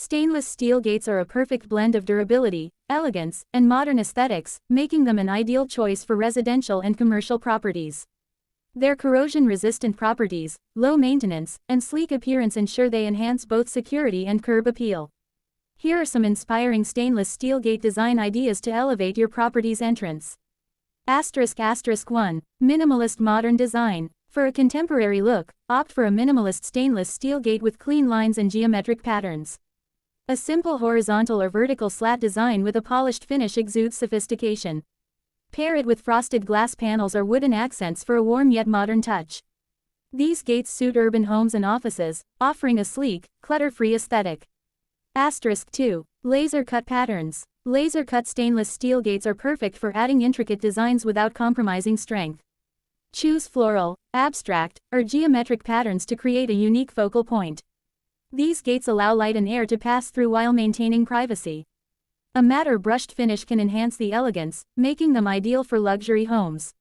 Stainless steel gates are a perfect blend of durability, elegance, and modern aesthetics, making them an ideal choice for residential and commercial properties. Their corrosion-resistant properties, low maintenance, and sleek appearance ensure they enhance both security and curb appeal. Here are some inspiring stainless steel gate design ideas to elevate your property's entrance. ***1. Minimalist modern design. For a contemporary look, opt for a minimalist stainless steel gate with clean lines and geometric patterns. A simple horizontal or vertical slat design with a polished finish exudes sophistication. Pair it with frosted glass panels or wooden accents for a warm yet modern touch. These gates suit urban homes and offices, offering a sleek, clutter-free aesthetic. **2. Laser-cut patterns. Laser-cut stainless steel gates are perfect for adding intricate designs without compromising strength. Choose floral, abstract, or geometric patterns to create a unique focal point. These gates allow light and air to pass through while maintaining privacy. A matte or brushed finish can enhance the elegance, making them ideal for luxury homes.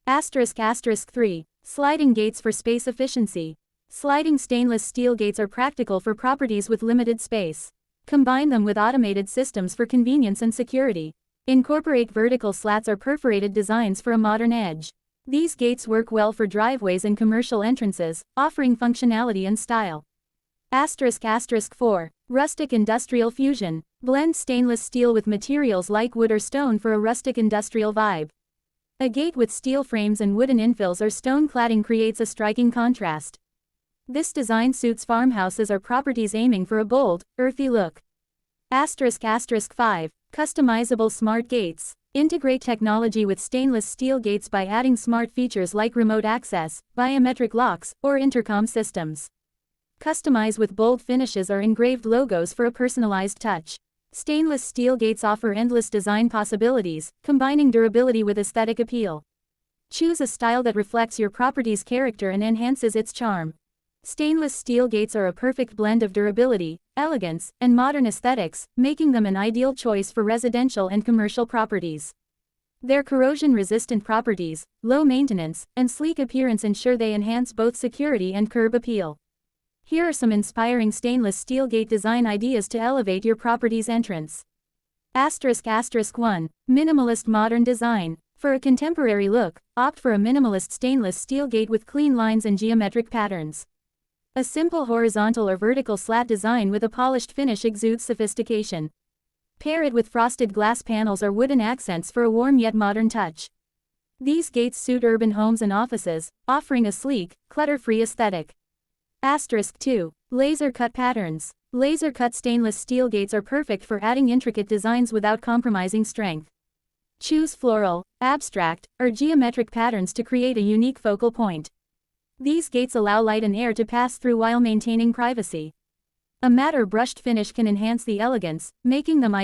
**3. Sliding gates for space efficiency. Sliding stainless steel gates are practical for properties with limited space. Combine them with automated systems for convenience and security. Incorporate vertical slats or perforated designs for a modern edge. These gates work well for driveways and commercial entrances, offering functionality and style. *4. Rustic industrial fusion. Blend stainless steel with materials like wood or stone for a rustic industrial vibe. A gate with steel frames and wooden infills or stone cladding creates a striking contrast. This design suits farmhouses or properties aiming for a bold, earthy look. *5. Customizable smart gates. Integrate technology with stainless steel gates by adding smart features like remote access, biometric locks, or intercom systems. Customize with bold finishes or engraved logos for a personalized touch. Stainless steel gates offer endless design possibilities, combining durability with aesthetic appeal. Choose a style that reflects your property's character and enhances its charm. Stainless steel gates are a perfect blend of durability, elegance, and modern aesthetics, making them an ideal choice for residential and commercial properties. Their corrosion-resistant properties, low maintenance, and sleek appearance ensure they enhance both security and curb appeal. Here are some inspiring stainless steel gate design ideas to elevate your property's entrance. **1. Minimalist modern design. For a contemporary look, opt for a minimalist stainless steel gate with clean lines and geometric patterns. A simple horizontal or vertical slat design with a polished finish exudes sophistication. Pair it with frosted glass panels or wooden accents for a warm yet modern touch. These gates suit urban homes and offices, offering a sleek, clutter-free aesthetic. *2. Laser-cut patterns. Laser-cut stainless steel gates are perfect for adding intricate designs without compromising strength. Choose floral, abstract, or geometric patterns to create a unique focal point. These gates allow light and air to pass through while maintaining privacy. A matte or brushed finish can enhance the elegance, making them